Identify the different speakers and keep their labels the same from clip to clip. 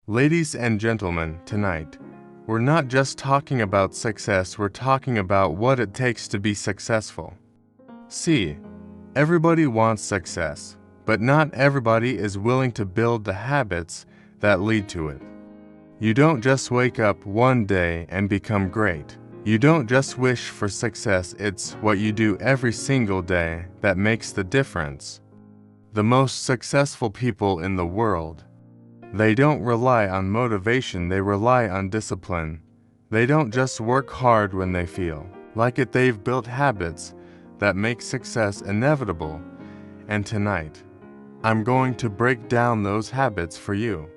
Speaker 1: Ladies and gentlemen, tonight, we're not just talking about success, we're talking about what it takes to be successful. See, everybody wants success, but not everybody is willing to build the habits that lead to it. You don't just wake up one day and become great. You don't just wish for success, it's what you do every single day that makes the difference. The most successful people in the world, they don't rely on motivation, they rely on discipline. They don't just work hard when they feel like it, they've built habits that make success inevitable. And tonight, I'm going to break down those habits for you.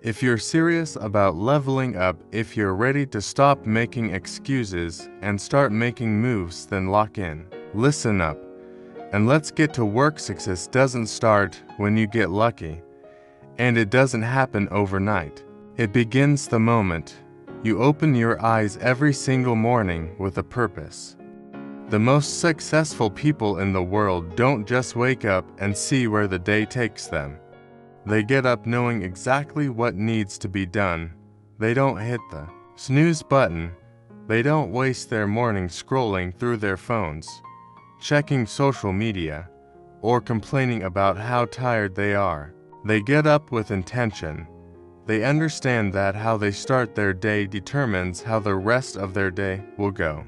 Speaker 1: If you're serious about leveling up, if you're ready to stop making excuses and start making moves, then lock in. Listen up, and let's get to work. Success doesn't start when you get lucky, and it doesn't happen overnight. It begins the moment you open your eyes every single morning with a purpose. The most successful people in the world don't just wake up and see where the day takes them. They get up knowing exactly what needs to be done. They don't hit the snooze button. They don't waste their morning scrolling through their phones, checking social media, or complaining about how tired they are. They get up with intention. They understand that how they start their day determines how the rest of their day will go.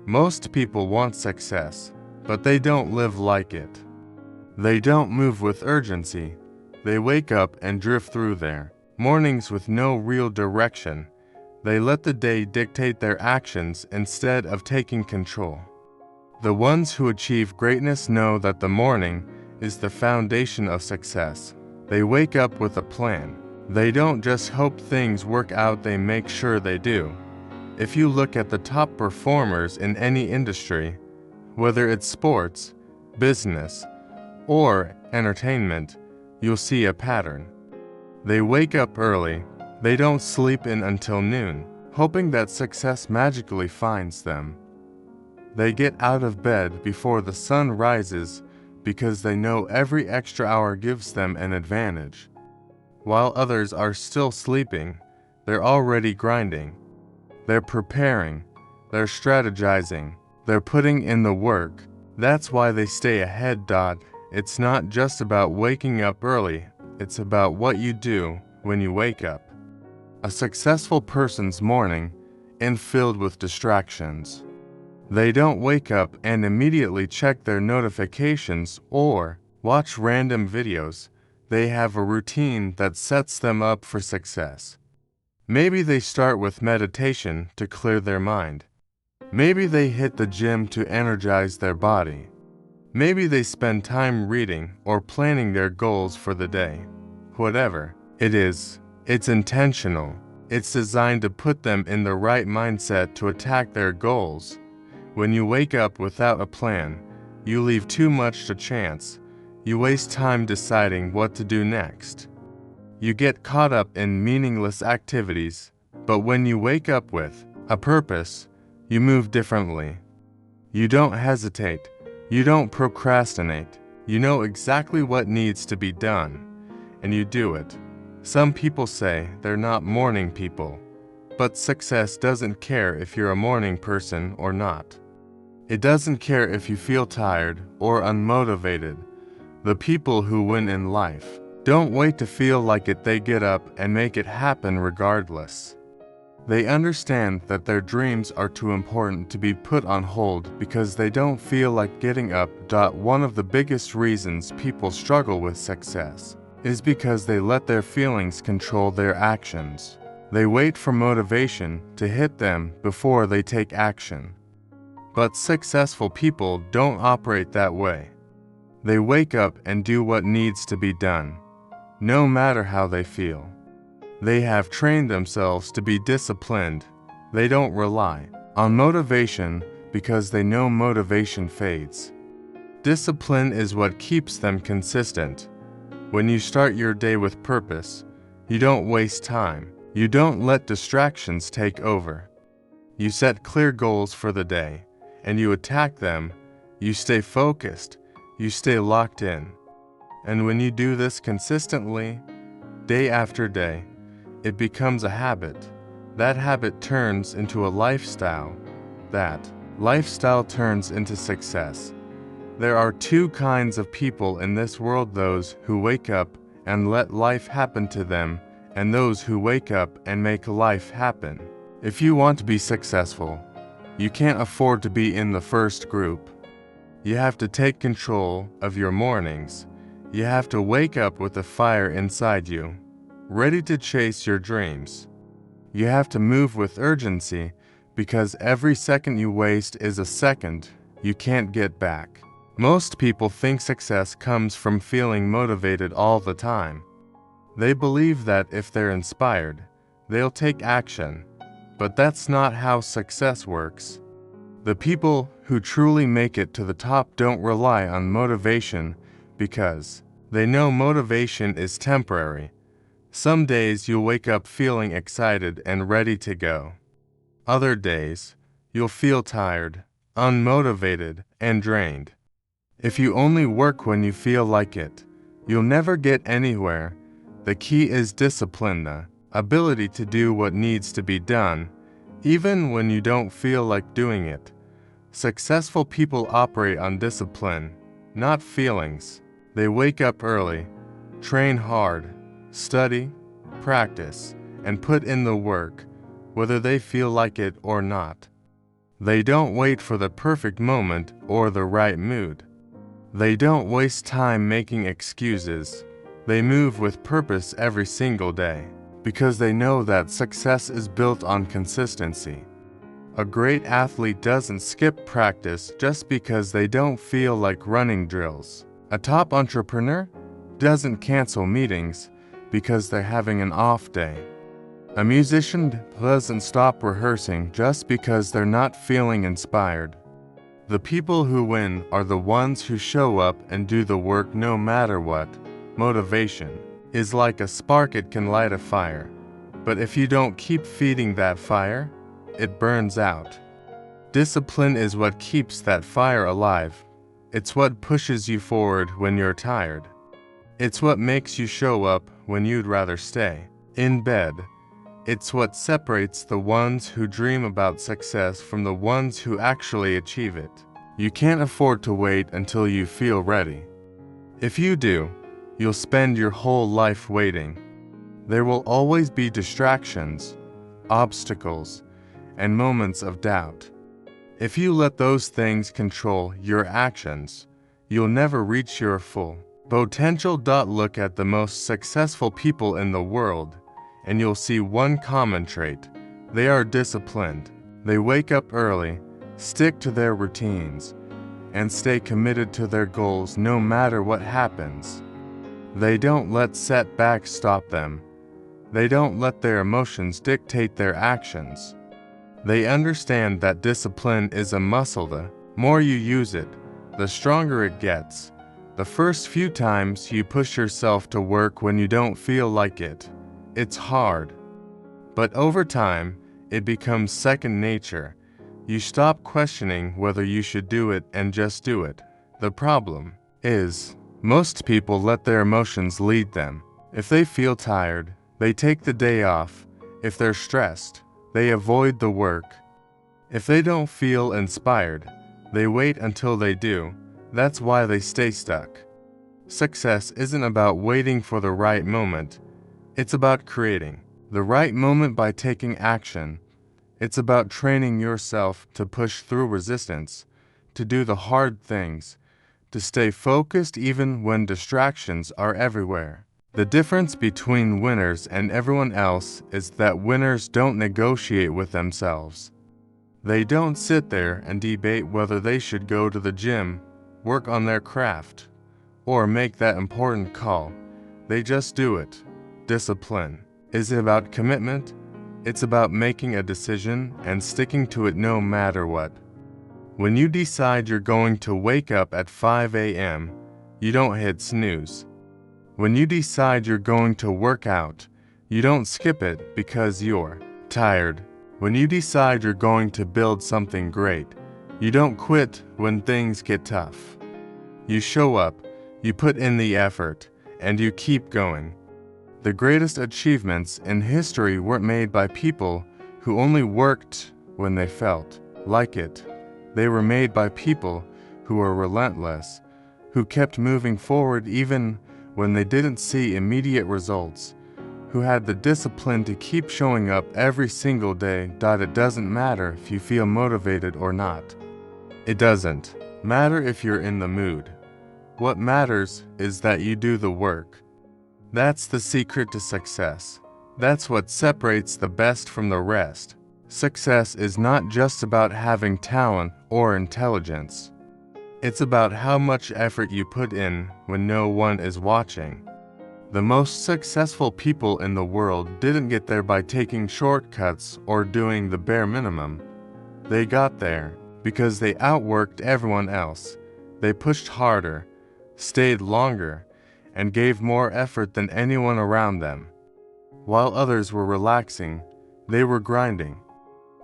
Speaker 1: Most people want success, but they don't live like it. They don't move with urgency. They wake up and drift through their mornings with no real direction. They let the day dictate their actions instead of taking control. The ones who achieve greatness know that the morning is the foundation of success. They wake up with a plan. They don't just hope things work out, they make sure they do. If you look at the top performers in any industry, whether it's sports, business, or entertainment, you'll see a pattern. They wake up early. They don't sleep in until noon, hoping that success magically finds them. They get out of bed before the sun rises because they know every extra hour gives them an advantage. While others are still sleeping, they're already grinding. They're preparing. They're strategizing. They're putting in the work. That's why they stay ahead. It's not just about waking up early, it's about what you do when you wake up. A successful person's morning is filled with distractions. They don't wake up and immediately check their notifications or watch random videos. They have a routine that sets them up for success. Maybe they start with meditation to clear their mind. Maybe they hit the gym to energize their body. Maybe they spend time reading or planning their goals for the day. Whatever it is, it's intentional. It's designed to put them in the right mindset to attack their goals. When you wake up without a plan, you leave too much to chance. You waste time deciding what to do next. You get caught up in meaningless activities, but when you wake up with a purpose, you move differently. You don't hesitate. You don't procrastinate. You know exactly what needs to be done, and you do it. Some people say they're not morning people, but success doesn't care if you're a morning person or not. It doesn't care if you feel tired or unmotivated. The people who win in life don't wait to feel like it, they get up and make it happen regardless. They understand that their dreams are too important to be put on hold because they don't feel like getting up. One of the biggest reasons people struggle with success is because they let their feelings control their actions. They wait for motivation to hit them before they take action. But successful people don't operate that way. They wake up and do what needs to be done, no matter how they feel. They have trained themselves to be disciplined. They don't rely on motivation because they know motivation fades. Discipline is what keeps them consistent. When you start your day with purpose, you don't waste time. You don't let distractions take over. You set clear goals for the day, and you attack them. You stay focused. You stay locked in. And when you do this consistently, day after day, it becomes a habit. That habit turns into a lifestyle. That lifestyle turns into success. There are two kinds of people in this world: those who wake up and let life happen to them, and those who wake up and make life happen. If you want to be successful, you can't afford to be in the first group. You have to take control of your mornings. You have to wake up with a fire inside you, ready to chase your dreams. You have to move with urgency, because every second you waste is a second you can't get back. Most people think success comes from feeling motivated all the time. They believe that if they're inspired, they'll take action. But that's not how success works. The people who truly make it to the top don't rely on motivation because they know motivation is temporary. Some days you'll wake up feeling excited and ready to go. Other days, you'll feel tired, unmotivated, and drained. If you only work when you feel like it, you'll never get anywhere. The key is discipline, the ability to do what needs to be done, even when you don't feel like doing it. Successful people operate on discipline, not feelings. They wake up early, train hard, study, practice, and put in the work, whether they feel like it or not. They don't wait for the perfect moment or the right mood. They don't waste time making excuses. They move with purpose every single day, because they know that success is built on consistency. A great athlete doesn't skip practice just because they don't feel like running drills. A top entrepreneur doesn't cancel meetings because they're having an off day. A musician doesn't stop rehearsing just because they're not feeling inspired. The people who win are the ones who show up and do the work no matter what. Motivation is like a spark. It can light a fire, but if you don't keep feeding that fire, it burns out. Discipline is what keeps that fire alive. It's what pushes you forward when you're tired. It's what makes you show up when you'd rather stay in bed. It's what separates the ones who dream about success from the ones who actually achieve it. You can't afford to wait until you feel ready. If you do, you'll spend your whole life waiting. There will always be distractions, obstacles, and moments of doubt. If you let those things control your actions, you'll never reach your full potential. Look at the most successful people in the world, and you'll see one common trait. They are disciplined. They wake up early, stick to their routines, and stay committed to their goals no matter what happens. They don't let setbacks stop them. They don't let their emotions dictate their actions. They understand that discipline is a muscle. The more you use it, the stronger it gets. The first few times you push yourself to work when you don't feel like it, it's hard. But over time, it becomes second nature. You stop questioning whether you should do it and just do it. The problem is, most people let their emotions lead them. If they feel tired, they take the day off. If they're stressed, they avoid the work. If they don't feel inspired, they wait until they do. That's why they stay stuck. Success isn't about waiting for the right moment. It's about creating the right moment by taking action. It's about training yourself to push through resistance, to do the hard things, to stay focused even when distractions are everywhere. The difference between winners and everyone else is that winners don't negotiate with themselves. They don't sit there and debate whether they should go to the gym, work on their craft, or make that important call. They just do it. Discipline is about commitment. It's about making a decision and sticking to it no matter what. When you decide you're going to wake up at 5 a.m., you don't hit snooze. When you decide you're going to work out, you don't skip it because you're tired. When you decide you're going to build something great, you don't quit when things get tough. You show up, you put in the effort, and you keep going. The greatest achievements in history weren't made by people who only worked when they felt like it. They were made by people who were relentless, who kept moving forward even when they didn't see immediate results, who had the discipline to keep showing up every single day. It doesn't matter if you feel motivated or not. It doesn't matter if you're in the mood. What matters is that you do the work. That's the secret to success. That's what separates the best from the rest. Success is not just about having talent or intelligence. It's about how much effort you put in when no one is watching. The most successful people in the world didn't get there by taking shortcuts or doing the bare minimum. They got there because they outworked everyone else. They pushed harder, stayed longer, and gave more effort than anyone around them. While others were relaxing, they were grinding.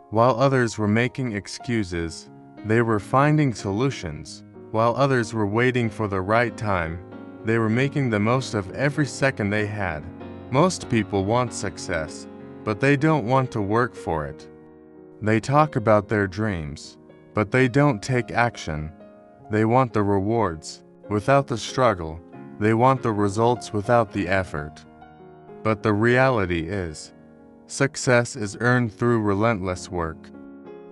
Speaker 1: While others were making excuses, they were finding solutions. While others were waiting for the right time, they were making the most of every second they had. Most people want success, but they don't want to work for it. They talk about their dreams, but they don't take action. They want the rewards without the struggle. They want the results without the effort. But the reality is, success is earned through relentless work.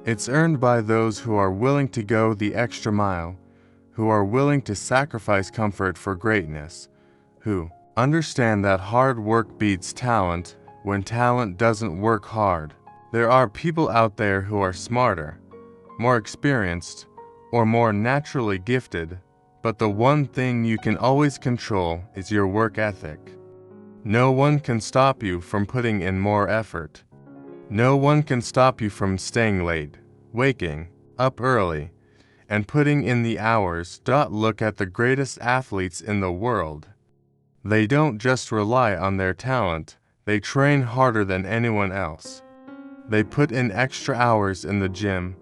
Speaker 1: It's earned by those who are willing to go the extra mile, who are willing to sacrifice comfort for greatness, who understand that hard work beats talent when talent doesn't work hard. There are people out there who are smarter, more experienced, or more naturally gifted, but the one thing you can always control is your work ethic. No one can stop you from putting in more effort. No one can stop you from staying late, waking up early, and putting in the hours. Look at the greatest athletes in the world. They don't just rely on their talent, they train harder than anyone else. They put in extra hours in the gym,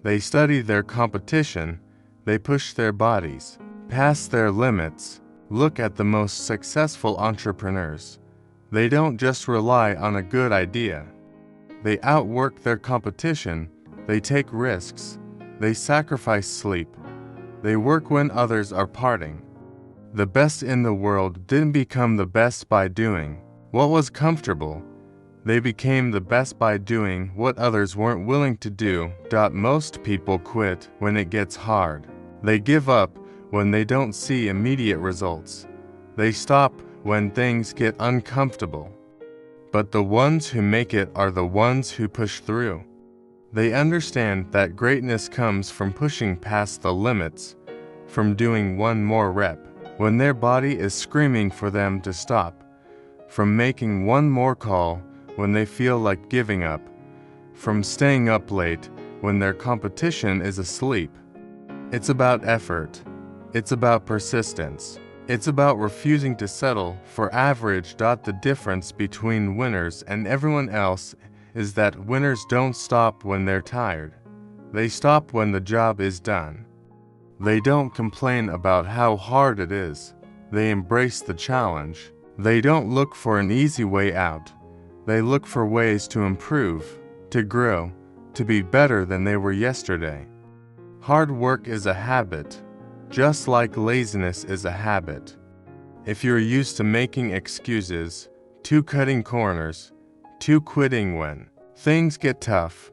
Speaker 1: they study their competition, they push their bodies past their limits. Look at the most successful entrepreneurs. They don't just rely on a good idea. They outwork their competition, they take risks, they sacrifice sleep, they work when others are partying. The best in the world didn't become the best by doing what was comfortable. They became the best by doing what others weren't willing to do. Most people quit when it gets hard. They give up when they don't see immediate results. They stop when things get uncomfortable. But the ones who make it are the ones who push through. They understand that greatness comes from pushing past the limits, from doing one more rep when their body is screaming for them to stop, from making one more call when they feel like giving up, from staying up late when their competition is asleep. It's about effort. It's about persistence. It's about refusing to settle for average. The difference between winners and everyone else is that winners don't stop when they're tired. They stop when the job is done. They don't complain about how hard it is. They embrace the challenge. They don't look for an easy way out. They look for ways to improve, to grow, to be better than they were yesterday. Hard work is a habit, just like laziness is a habit. If you're used to making excuses, to cutting corners, to quitting when things get tough,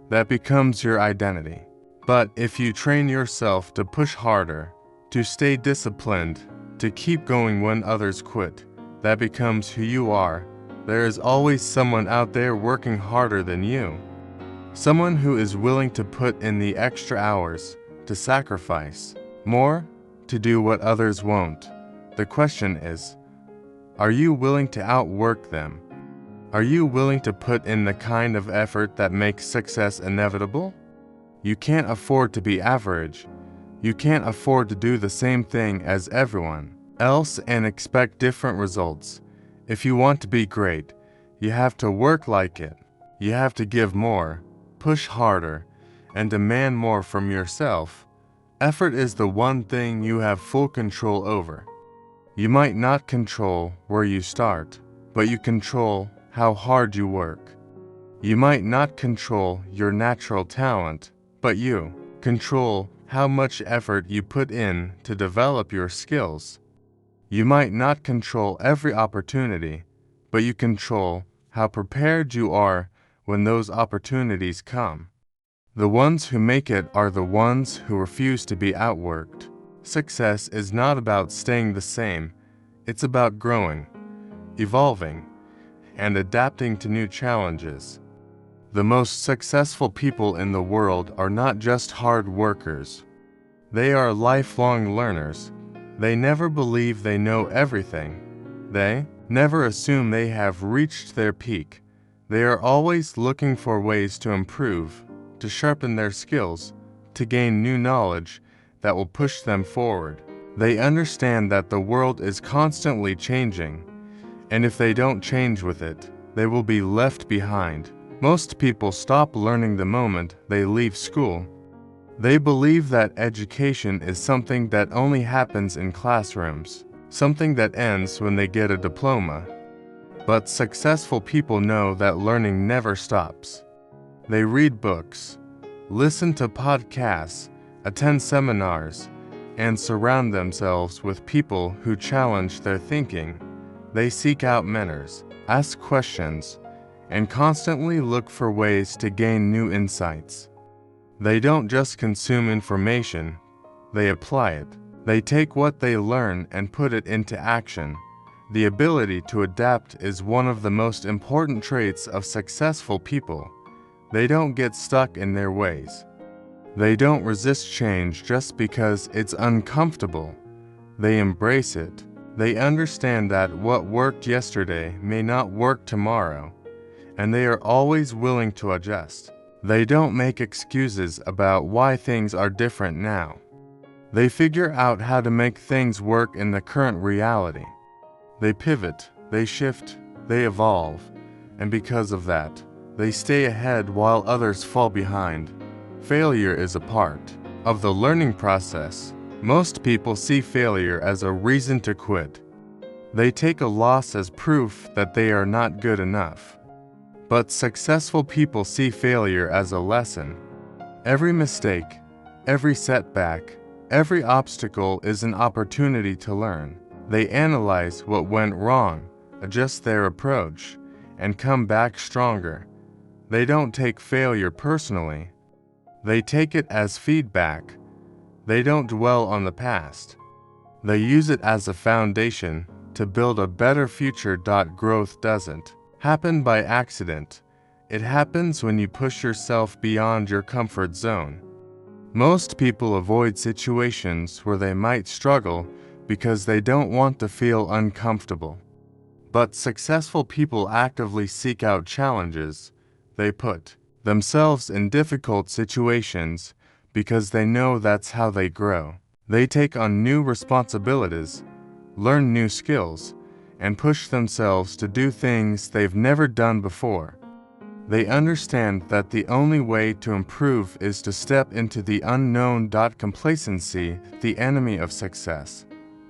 Speaker 1: that becomes your identity. But if you train yourself to push harder, to stay disciplined, to keep going when others quit, that becomes who you are. There is always someone out there working harder than you. Someone who is willing to put in the extra hours, to sacrifice more, to do what others won't. The question is, are you willing to outwork them? Are you willing to put in the kind of effort that makes success inevitable? You can't afford to be average. You can't afford to do the same thing as everyone else and expect different results. If you want to be great, you have to work like it. You have to give more, push harder, and demand more from yourself. Effort is the one thing you have full control over. You might not control where you start, but you control how hard you work. You might not control your natural talent, but you control how much effort you put in to develop your skills. You might not control every opportunity, but you control how prepared you are when those opportunities come. The ones who make it are the ones who refuse to be outworked. Success is not about staying the same, it's about growing, evolving, and adapting to new challenges. The most successful people in the world are not just hard workers. They are lifelong learners. They never believe they know everything. They never assume they have reached their peak. They are always looking for ways to improve, to sharpen their skills, to gain new knowledge that will push them forward. They understand that the world is constantly changing, and if they don't change with it, they will be left behind. Most people stop learning the moment they leave school. They believe that education is something that only happens in classrooms, something that ends when they get a diploma. But successful people know that learning never stops. They read books, listen to podcasts, attend seminars, and surround themselves with people who challenge their thinking. They seek out mentors, ask questions, and constantly look for ways to gain new insights. They don't just consume information, they apply it. They take what they learn and put it into action. The ability to adapt is one of the most important traits of successful people. They don't get stuck in their ways. They don't resist change just because it's uncomfortable. They embrace it. They understand that what worked yesterday may not work tomorrow, and they are always willing to adjust. They don't make excuses about why things are different now. They figure out how to make things work in the current reality. They pivot, they shift, they evolve, and because of that, they stay ahead while others fall behind. Failure is a part of the learning process. Most people see failure as a reason to quit. They take a loss as proof that they are not good enough. But successful people see failure as a lesson. Every mistake, every setback, every obstacle is an opportunity to learn. They analyze what went wrong, adjust their approach, and come back stronger. They don't take failure personally. They take it as feedback. They don't dwell on the past. They use it as a foundation to build a better future. Growth doesn't happen by accident. It happens when you push yourself beyond your comfort zone. Most people avoid situations where they might struggle because they don't want to feel uncomfortable. But successful people actively seek out challenges. They put themselves in difficult situations because they know that's how they grow. They take on new responsibilities, learn new skills, and push themselves to do things they've never done before. They understand that the only way to improve is to step into the unknown. Complacency, the enemy of success.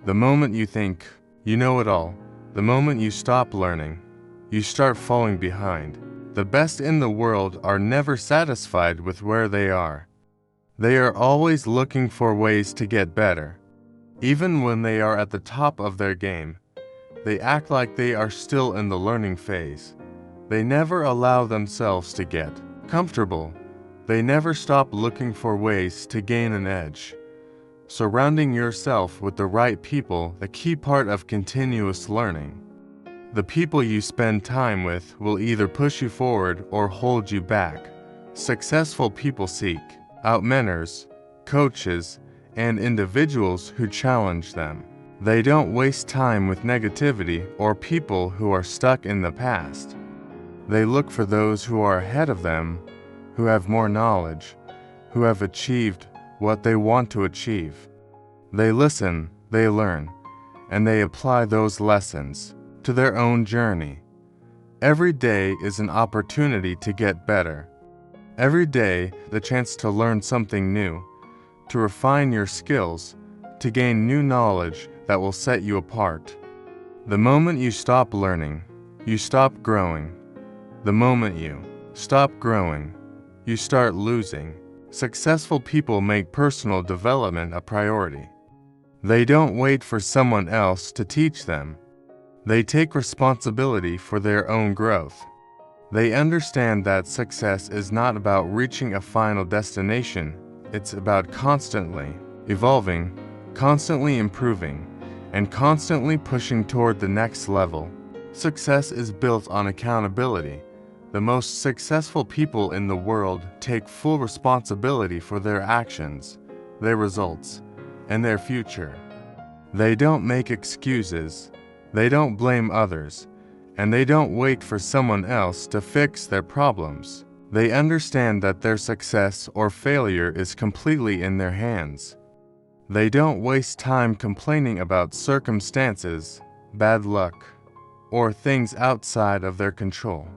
Speaker 1: The moment you think you know it all, the moment you stop learning, you start falling behind. The best in the world are never satisfied with where they are. They are always looking for ways to get better. Even when they are at the top of their game, they act like they are still in the learning phase. They never allow themselves to get comfortable. They never stop looking for ways to gain an edge. Surrounding yourself with the right people, the key part of continuous learning. The people you spend time with will either push you forward or hold you back. Successful people seek out mentors, coaches, and individuals who challenge them. They don't waste time with negativity or people who are stuck in the past. They look for those who are ahead of them, who have more knowledge, who have achieved what they want to achieve. They listen, they learn, and they apply those lessons to their own journey. Every day is an opportunity to get better. Every day, the chance to learn something new, to refine your skills, to gain new knowledge that will set you apart. The moment you stop learning, you stop growing. The moment you stop growing, you start losing. Successful people make personal development a priority. They don't wait for someone else to teach them. They take responsibility for their own growth. They understand that success is not about reaching a final destination, it's about constantly evolving, constantly improving, and constantly pushing toward the next level. Success is built on accountability. The most successful people in the world take full responsibility for their actions, their results, and their future. They don't make excuses, they don't blame others, and they don't wait for someone else to fix their problems. They understand that their success or failure is completely in their hands. They don't waste time complaining about circumstances, bad luck, or things outside of their control.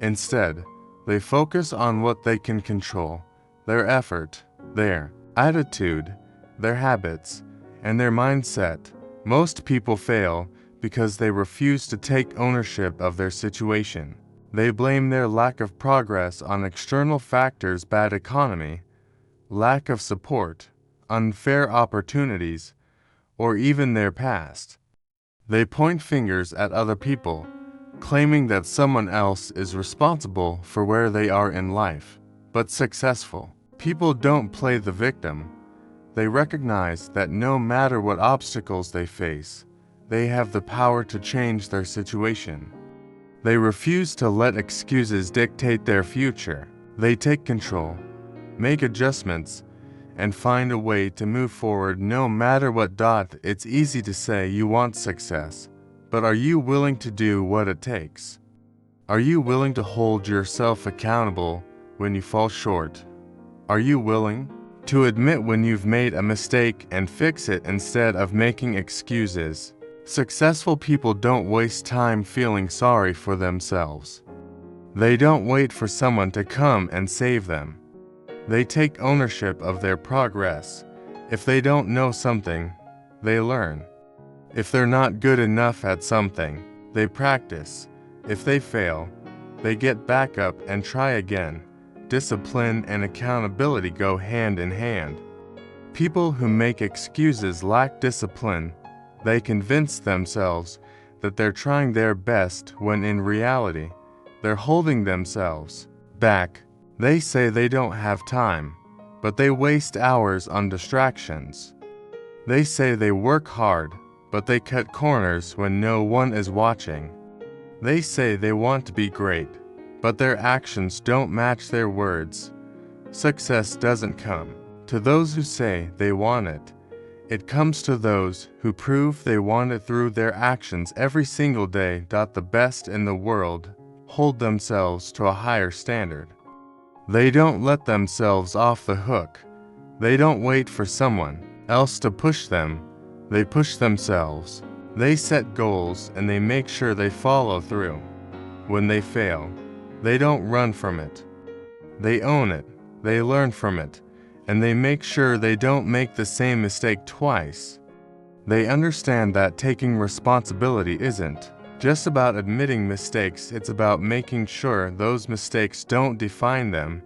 Speaker 1: Instead, they focus on what they can control, their effort, their attitude, their habits, and their mindset. Most people fail because they refuse to take ownership of their situation. They blame their lack of progress on external factors: bad economy, lack of support, unfair opportunities, or even their past. They point fingers at other people, claiming that someone else is responsible for where they are in life. But successful people don't play the victim. They recognize that no matter what obstacles they face, they have the power to change their situation. They refuse to let excuses dictate their future. They take control, make adjustments, and find a way to move forward no matter what. It's easy to say you want success, but are you willing to do what it takes? Are you willing to hold yourself accountable when you fall short? Are you willing to admit when you've made a mistake and fix it instead of making excuses? Successful people don't waste time feeling sorry for themselves. They don't wait for someone to come and save them. They take ownership of their progress. If they don't know something, they learn. If they're not good enough at something, they practice. If they fail, they get back up and try again. Discipline and accountability go hand in hand. People who make excuses lack discipline. They convince themselves that they're trying their best when in reality, they're holding themselves back. They say they don't have time, but they waste hours on distractions. They say they work hard, but they cut corners when no one is watching. They say they want to be great, but their actions don't match their words. Success doesn't come to those who say they want it. It comes to those who prove they want it through their actions every single day. The best in the world hold themselves to a higher standard. They don't let themselves off the hook. They don't wait for someone else to push them. They push themselves. They set goals and they make sure they follow through. When they fail, they don't run from it. They own it, they learn from it, and they make sure they don't make the same mistake twice. They understand that taking responsibility isn't just about admitting mistakes, it's about making sure those mistakes don't define them.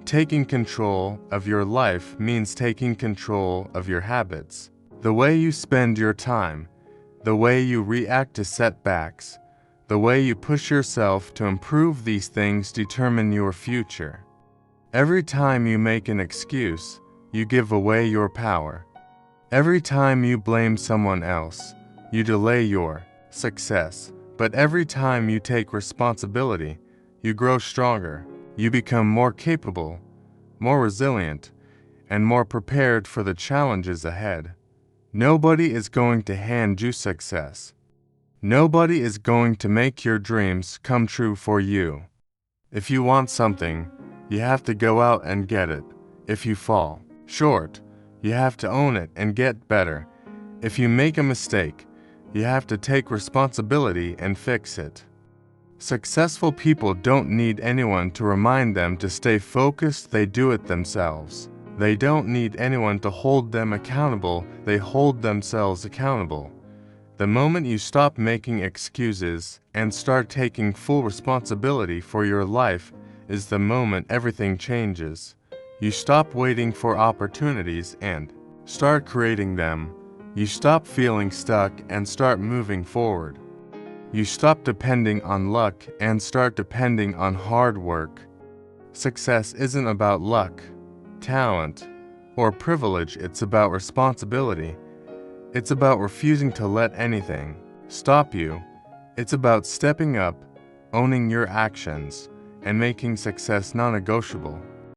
Speaker 1: Taking control of your life means taking control of your habits. The way you spend your time, the way you react to setbacks, the way you push yourself to improve, these things determine your future. Every time you make an excuse, you give away your power. Every time you blame someone else, you delay your success. But every time you take responsibility, you grow stronger. You become more capable, more resilient, and more prepared for the challenges ahead. Nobody is going to hand you success. Nobody is going to make your dreams come true for you. If you want something, you have to go out and get it. If you fall short, you have to own it and get better. If you make a mistake, you have to take responsibility and fix it. Successful people don't need anyone to remind them to stay focused, they do it themselves. They don't need anyone to hold them accountable, they hold themselves accountable. The moment you stop making excuses and start taking full responsibility for your life is the moment everything changes. You stop waiting for opportunities and start creating them. You stop feeling stuck and start moving forward. You stop depending on luck and start depending on hard work. Success isn't about luck, talent, or privilege, it's about responsibility. It's about refusing to let anything stop you. It's about stepping up, owning your actions, and making success non-negotiable.